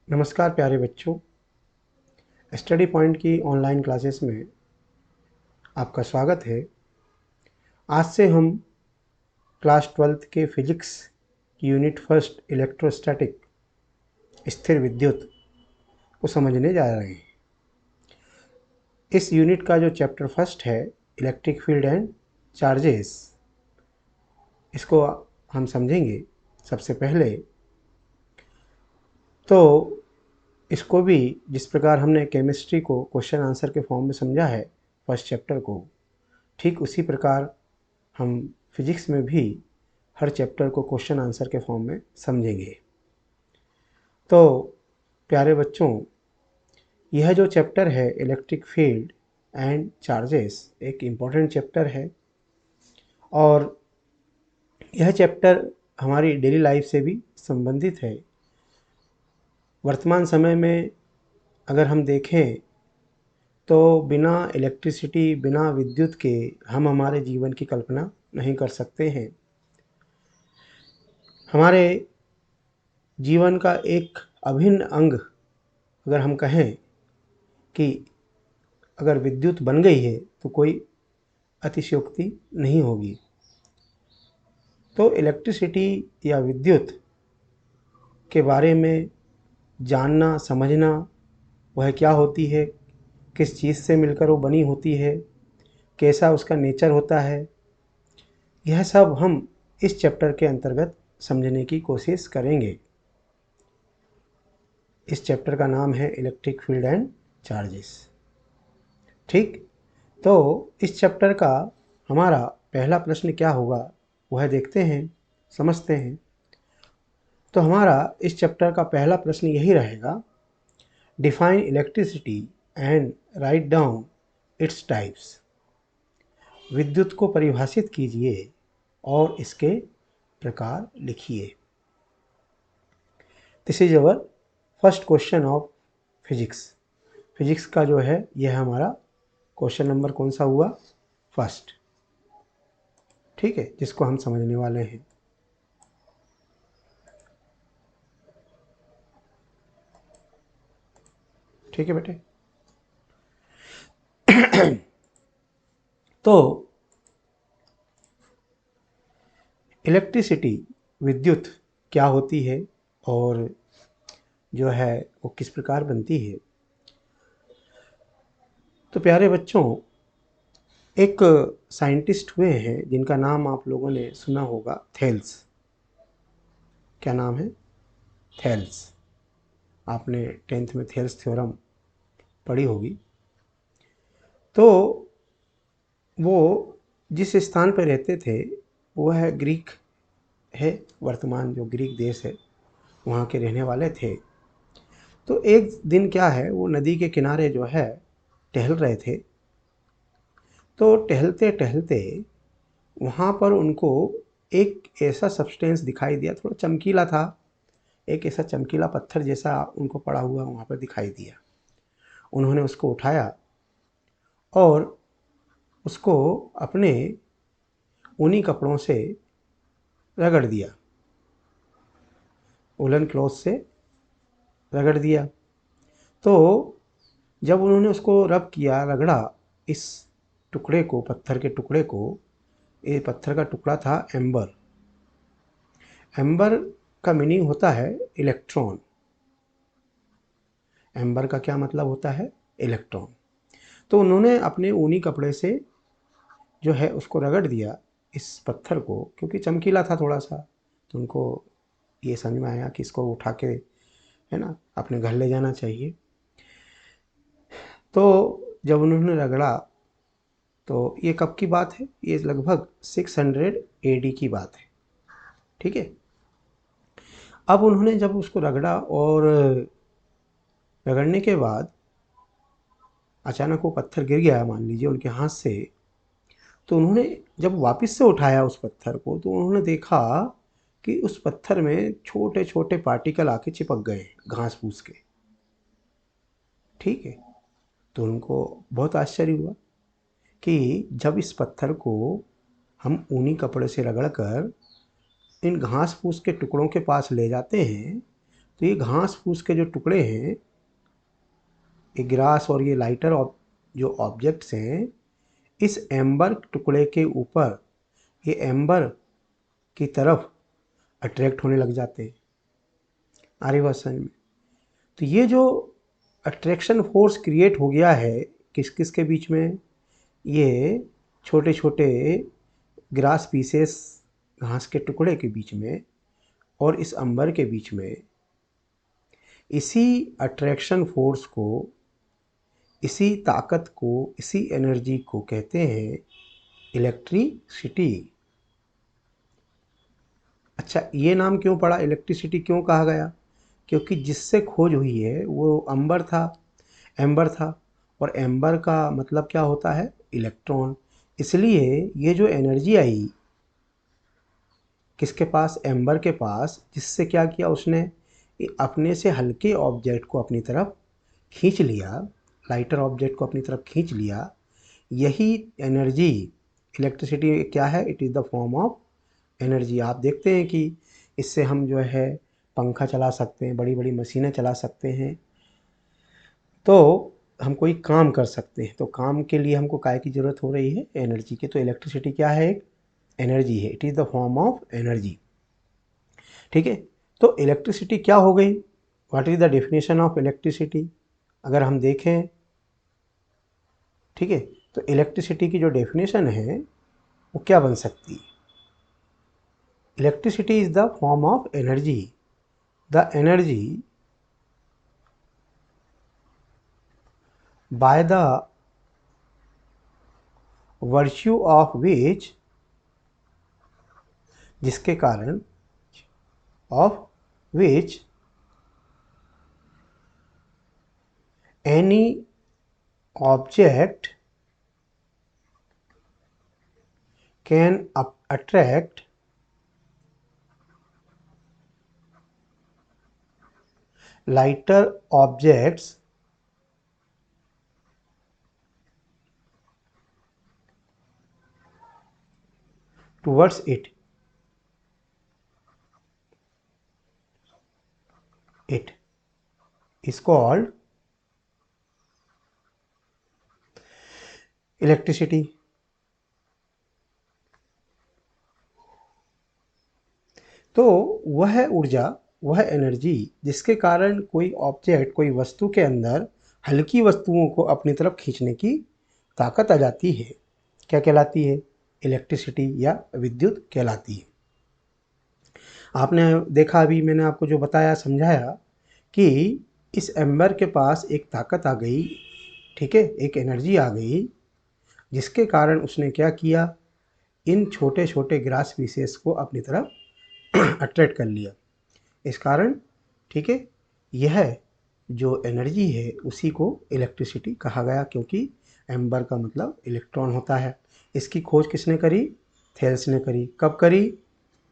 नमस्कार प्यारे बच्चों, स्टडी पॉइंट की ऑनलाइन क्लासेस में आपका स्वागत है। आज से हम क्लास 12th के फिजिक्स की यूनिट फर्स्ट इलेक्ट्रोस्टैटिक स्थिर विद्युत को समझने जा रहे हैं। इस यूनिट का जो चैप्टर फर्स्ट है इलेक्ट्रिक फील्ड एंड चार्जेस, इसको हम समझेंगे। सबसे पहले तो इसको भी जिस प्रकार हमने केमिस्ट्री को क्वेश्चन आंसर के फॉर्म में समझा है फर्स्ट चैप्टर को, ठीक उसी प्रकार हम फिजिक्स में भी हर चैप्टर को क्वेश्चन आंसर के फॉर्म में समझेंगे। तो प्यारे बच्चों, यह जो चैप्टर है इलेक्ट्रिक फील्ड एंड चार्जेस एक इम्पॉर्टेंट चैप्टर है और यह चैप्टर हमारी डेली लाइफ से भी संबंधित है। वर्तमान समय में अगर हम देखें तो बिना इलेक्ट्रिसिटी, बिना विद्युत के हम हमारे जीवन की कल्पना नहीं कर सकते हैं। हमारे जीवन का एक अभिन्न अंग अगर हम कहें कि अगर विद्युत बन गई है तो कोई अतिशयोक्ति नहीं होगी। तो इलेक्ट्रिसिटी या विद्युत के बारे में जानना, समझना, वह क्या होती है, किस चीज़ से मिलकर वो बनी होती है, कैसा उसका नेचर होता है, यह सब हम इस चैप्टर के अंतर्गत समझने की कोशिश करेंगे। इस चैप्टर का नाम है इलेक्ट्रिक फील्ड एंड चार्जेस। ठीक, तो इस चैप्टर का हमारा पहला प्रश्न क्या होगा वह देखते हैं, समझते हैं। तो हमारा इस चैप्टर का पहला प्रश्न यही रहेगा, define electricity and write down its types. विद्युत को परिभाषित कीजिए और इसके प्रकार लिखिए। This is our first question of physics. Physics का जो है यह हमारा क्वेश्चन नंबर कौन सा हुआ? फर्स्ट। ठीक है, जिसको हम समझने वाले हैं। ठीक है बेटे। तो इलेक्ट्रिसिटी, विद्युत क्या होती है और जो है वो किस प्रकार बनती है। तो प्यारे बच्चों, एक साइंटिस्ट हुए हैं जिनका नाम आप लोगों ने सुना होगा, थेल्स। क्या नाम है? थेल्स। आपने 10th में थेल्स थ्योरम पढ़ी होगी। तो वो जिस स्थान पर रहते थे वह है ग्रीक है, वर्तमान जो ग्रीक देश है वहाँ के रहने वाले थे। तो एक दिन क्या है, वो नदी के किनारे जो है टहल रहे थे। तो टहलते टहलते वहाँ पर उनको एक ऐसा सब्सटेंस दिखाई दिया, थोड़ा चमकीला था। एक ऐसा चमकीला पत्थर जैसा उनको पड़ा हुआ वहाँ पर दिखाई दिया। उन्होंने उसको उठाया और उसको अपने ऊनी कपड़ों से रगड़ दिया, वुलन क्लॉथ से रगड़ दिया। तो जब उन्होंने उसको रब किया, रगड़ा, इस टुकड़े को, पत्थर के टुकड़े को, ये पत्थर का टुकड़ा था एम्बर। एम्बर का मीनिंग होता है इलेक्ट्रॉन। एम्बर का क्या मतलब होता है? इलेक्ट्रॉन। तो उन्होंने अपने ऊनी कपड़े से जो है उसको रगड़ दिया इस पत्थर को, क्योंकि चमकीला था थोड़ा सा। तो उनको ये समझ में आया कि इसको उठा के, है ना, अपने घर ले जाना चाहिए। तो जब उन्होंने रगड़ा, तो ये कब की बात है? ये लगभग 600 AD की बात है। ठीक है। अब उन्होंने जब उसको रगड़ा और रगड़ने के बाद अचानक वो पत्थर गिर गया, मान लीजिए, उनके हाथ से। तो उन्होंने जब वापस से उठाया उस पत्थर को, तो उन्होंने देखा कि उस पत्थर में छोटे छोटे पार्टिकल आके चिपक गए घास फूस के। ठीक है। तो उनको बहुत आश्चर्य हुआ कि जब इस पत्थर को हम ऊनी कपड़े से रगड़ कर इन घास फूस के टुकड़ों के पास ले जाते हैं तो ये घास फूस के जो टुकड़े हैं, ये ग्रास और ये लाइटर जो ऑब्जेक्ट्स हैं, इस एम्बर टुकड़े के ऊपर ये एम्बर की तरफ अट्रैक्ट होने लग जाते हैं। आ रही बात समझ में? तो ये जो अट्रैक्शन फोर्स क्रिएट हो गया है किस किस के बीच में, ये छोटे छोटे ग्रास पीसेस, घास के टुकड़े के बीच में और इस अंबर के बीच में, इसी अट्रैक्शन फोर्स को, इसी ताकत को, इसी एनर्जी को कहते हैं इलेक्ट्रिसिटी। अच्छा, ये नाम क्यों पड़ा, इलेक्ट्रिसिटी क्यों कहा गया? क्योंकि जिससे खोज हुई है वो अंबर था, एम्बर था, और एम्बर का मतलब क्या होता है, इलेक्ट्रॉन। इसलिए ये जो एनर्जी आई किसके पास, एम्बर के पास, जिससे क्या किया उसने, अपने से हल्के ऑब्जेक्ट को अपनी तरफ खींच लिया, लाइटर ऑब्जेक्ट को अपनी तरफ खींच लिया। यही एनर्जी, इलेक्ट्रिसिटी क्या है, it is the form of energy. आप देखते हैं कि इससे हम जो है पंखा चला सकते हैं, बड़ी बड़ी मशीनें चला सकते हैं, तो हम कोई काम कर सकते हैं। तो काम के लिए हमको काय की ज़रूरत हो रही है, एनर्जी की। तो इलेक्ट्रिसिटी क्या है, एक एनर्जी है, it is the form of energy. ठीक है, तो इलेक्ट्रिसिटी क्या हो गई, what is the definition of electricity, अगर हम देखें, ठीक है, तो इलेक्ट्रिसिटी की जो डेफिनेशन है वो क्या बन सकती है, electricity is the form of energy, the energy by the virtue of which, जिसके कारण, of which any object can attract lighter objects towards it. It is called electricity. तो वह ऊर्जा, वह एनर्जी जिसके कारण कोई ऑब्जेक्ट, कोई वस्तु के अंदर हल्की वस्तुओं को अपनी तरफ खींचने की ताकत आ जाती है, क्या कहलाती है, इलेक्ट्रिसिटी या विद्युत कहलाती है। आपने देखा, अभी मैंने आपको जो बताया, समझाया कि इस एम्बर के पास एक ताकत आ गई, ठीक है, एक एनर्जी आ गई, जिसके कारण उसने क्या किया, इन छोटे छोटे ग्रास पीसेस को अपनी तरफ अट्रैक्ट कर लिया। इस कारण, ठीक है, यह जो एनर्जी है उसी को इलेक्ट्रिसिटी कहा गया, क्योंकि एम्बर का मतलब इलेक्ट्रॉन होता है। इसकी खोज किसने करी, थेल्स ने करी। कब करी,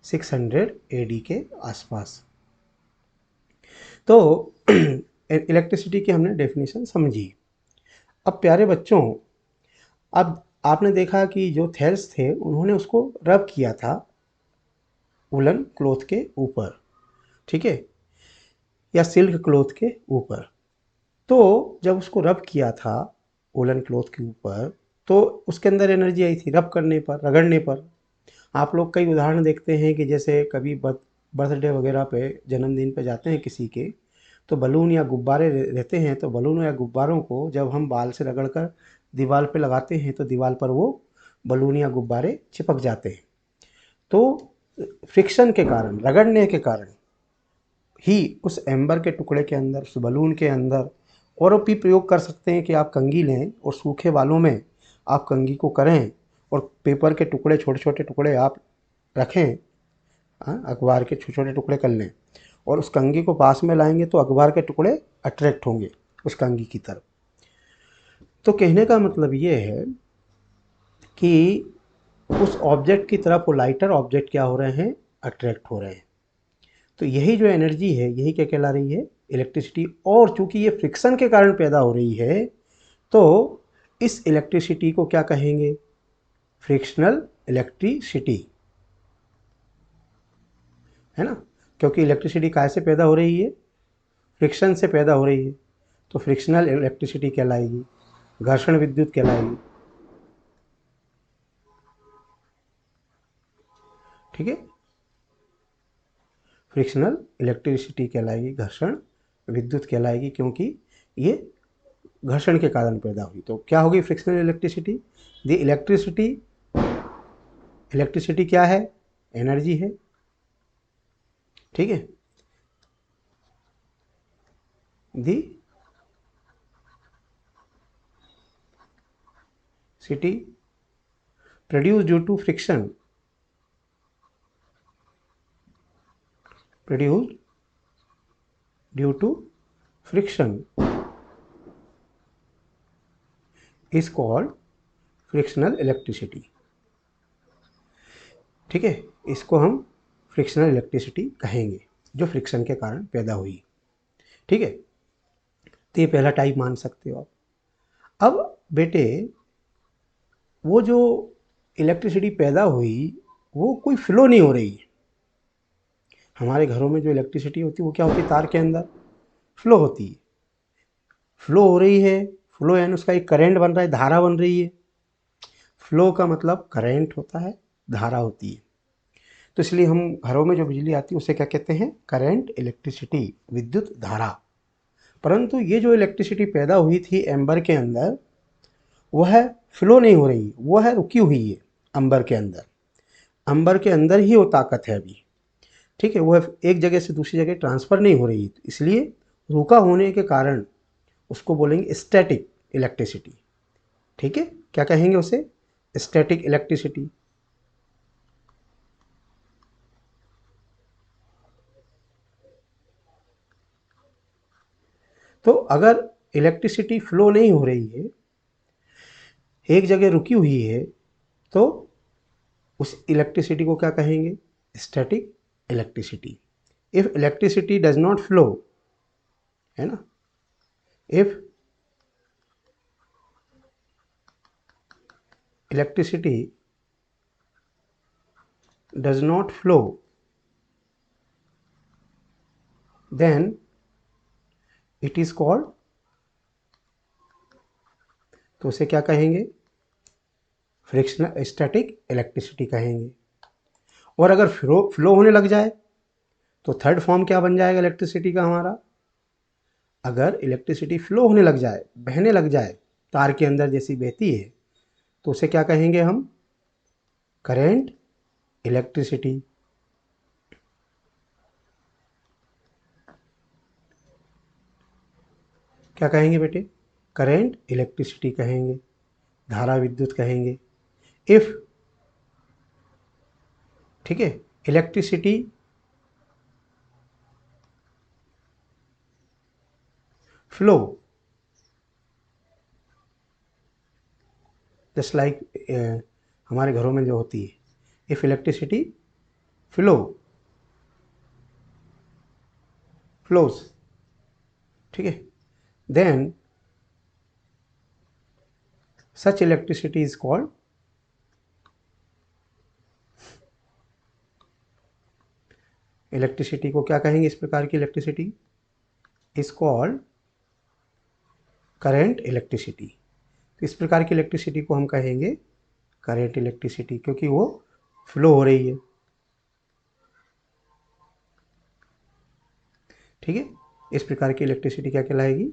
600 AD के आसपास। तो इलेक्ट्रिसिटी की हमने डेफिनेशन समझी। अब प्यारे बच्चों, अब आपने देखा कि जो थेल्स थे उन्होंने उसको रब किया था वुलन क्लॉथ के ऊपर, ठीक है, या सिल्क क्लॉथ के ऊपर। तो जब उसको रब किया था वुलन क्लॉथ के ऊपर, तो उसके अंदर एनर्जी आई थी, रब करने पर, रगड़ने पर। आप लोग कई उदाहरण देखते हैं कि जैसे कभी बर्थडे वगैरह पे, जन्मदिन पे जाते हैं किसी के, तो बलून या गुब्बारे रहते हैं, तो बलून या गुब्बारों को जब हम बाल से रगड़कर दीवार पे लगाते हैं तो दीवार पर वो बलून या गुब्बारे चिपक जाते हैं। तो फ्रिक्शन के कारण, रगड़ने के कारण ही उस एम्बर के टुकड़े के अंदर, उस बलून के अंदर, और भी प्रयोग कर सकते हैं कि आप कंघी लें और सूखे बालों में आप कंघी को करें और पेपर के टुकड़े, छोटे छोटे टुकड़े आप रखें, अखबार के छोटे छोटे टुकड़े कर लें और उस कंघी को पास में लाएंगे तो अखबार के टुकड़े अट्रैक्ट होंगे उस कंघी की तरफ। तो कहने का मतलब ये है कि उस ऑब्जेक्ट की तरफ वो लाइटर ऑब्जेक्ट क्या हो रहे हैं, अट्रैक्ट हो रहे हैं। तो यही जो एनर्जी है, यही क्या कहला रही है, इलेक्ट्रिसिटी। और चूंकि ये फ्रिक्शन के कारण पैदा हो रही है, तो इस इलेक्ट्रिसिटी को क्या कहेंगे, फ्रिक्शनल इलेक्ट्रिसिटी। है ना, क्योंकि इलेक्ट्रिसिटी काहे से पैदा हो रही है, फ्रिक्शन से पैदा हो रही है, तो फ्रिक्शनल इलेक्ट्रिसिटी कहलाएगी, घर्षण विद्युत कहलाएगी। ठीक है, फ्रिक्शनल इलेक्ट्रिसिटी कहलाएगी, घर्षण विद्युत कहलाएगी, क्योंकि ये घर्षण के कारण पैदा हुई। तो क्या होगी frictional electricity? The electricity, electricity क्या है? एनर्जी है। ठीक है, the city produce due to friction, produced due to friction is called frictional electricity। ठीक है, इसको हम फ्रिक्शनल इलेक्ट्रिसिटी कहेंगे, जो फ्रिक्शन के कारण पैदा हुई। ठीक है, तो ये पहला टाइप मान सकते हो आप। अब बेटे, वो जो इलेक्ट्रिसिटी पैदा हुई वो कोई फ्लो नहीं हो रही है। हमारे घरों में जो इलेक्ट्रिसिटी होती है वो क्या होती है? तार के अंदर फ्लो होती है। फ्लो हो रही है, फ्लो यानी उसका एक करंट बन रहा है, धारा बन रही है। फ्लो का मतलब करंट होता है, धारा होती है। तो इसलिए हम घरों में जो बिजली आती है उसे क्या कहते हैं? करंट, इलेक्ट्रिसिटी, विद्युत धारा। परंतु ये जो इलेक्ट्रिसिटी पैदा हुई थी एम्बर के अंदर, वह फ्लो नहीं हो रही, वो है रुकी हुई है अंबर के अंदर। अंबर के अंदर ही वो ताकत है अभी। ठीक है, वह एक जगह से दूसरी जगह ट्रांसफ़र नहीं हो रही, इसलिए रुका होने के कारण उसको बोलेंगे स्टैटिक इलेक्ट्रिसिटी। ठीक है, क्या कहेंगे उसे? Static electricity. तो अगर इलेक्ट्रिसिटी फ्लो नहीं हो रही है, एक जगह रुकी हुई है, तो उस इलेक्ट्रिसिटी को क्या कहेंगे? Static electricity. If electricity does not flow, है ना, if electricity does not flow, then it is called, तो उसे क्या कहेंगे? फ्रिक्शनल स्टैटिक इलेक्ट्रिसिटी कहेंगे। और अगर फ्लो होने लग जाए तो थर्ड फॉर्म क्या बन जाएगा इलेक्ट्रिसिटी का हमारा? अगर इलेक्ट्रिसिटी फ्लो होने लग जाए, बहने लग जाए, तार के अंदर जैसी बहती है, तो उसे क्या कहेंगे हम? Current electricity. क्या कहेंगे बेटे? करेंट इलेक्ट्रिसिटी कहेंगे, धारा विद्युत कहेंगे। इफ, ठीक है, इलेक्ट्रिसिटी फ्लो, जस्ट लाइक हमारे घरों में जो होती है, इफ इलेक्ट्रिसिटी फ्लो, फ्लोज, ठीक है, then such electricity is called, electricity को क्या कहेंगे? इस प्रकार की electricity is called current electricity. तो इस प्रकार की इलेक्ट्रिसिटी को हम कहेंगे करंट इलेक्ट्रिसिटी, क्योंकि वो फ्लो हो रही है। ठीक है, इस प्रकार की इलेक्ट्रिसिटी क्या कहलाएगी?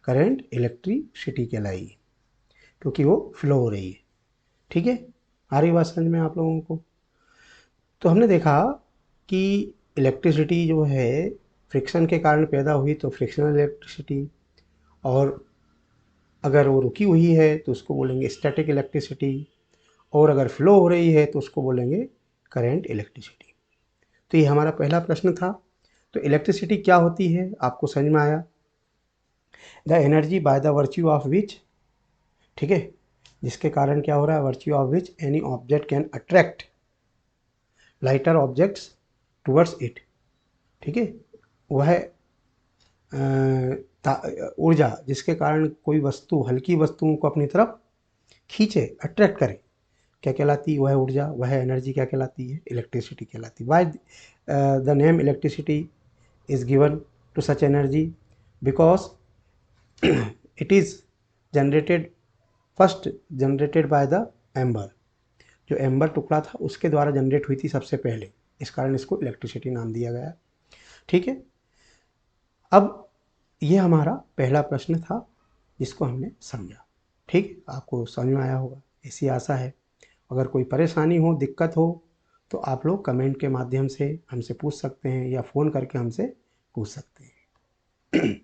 करंट इलेक्ट्रिसिटी कहलाएगी, क्योंकि वो फ्लो हो रही है। ठीक है, आ रही बात समझ में आप लोगों को? तो हमने देखा कि इलेक्ट्रिसिटी जो है फ्रिक्शन के कारण पैदा हुई तो फ्रिक्शनल इलेक्ट्रिसिटी, और अगर वो रुकी हुई है तो उसको बोलेंगे स्टैटिक इलेक्ट्रिसिटी, और अगर फ्लो हो रही है तो उसको बोलेंगे करंट इलेक्ट्रिसिटी। तो ये हमारा पहला प्रश्न था। तो इलेक्ट्रिसिटी क्या होती है आपको समझ में आया? The energy by the virtue of which, ठीक है, जिसके कारण क्या हो रहा है? Virtue of which any object can attract lighter objects towards it. ठीक है, वह ऊर्जा जिसके कारण कोई वस्तु हल्की वस्तुओं को अपनी तरफ खींचे, अट्रैक्ट करे, क्या कहलाती है, वह ऊर्जा, वह एनर्जी क्या कहलाती है, इलेक्ट्रिसिटी कहलाती है। Why the name electricity is given to such energy, because it is generated first generated by the amber, जो एम्बर टुकड़ा था उसके द्वारा जनरेट हुई थी सबसे पहले, इस कारण इसको इलेक्ट्रिसिटी नाम दिया गया। ठीक है, अब ये हमारा पहला प्रश्न था जिसको हमने समझा। ठीक, आपको समझ में आया होगा, ऐसी आशा है। अगर कोई परेशानी हो, दिक्कत हो, तो आप लोग कमेंट के माध्यम से हमसे पूछ सकते हैं या फ़ोन करके हमसे पूछ सकते हैं।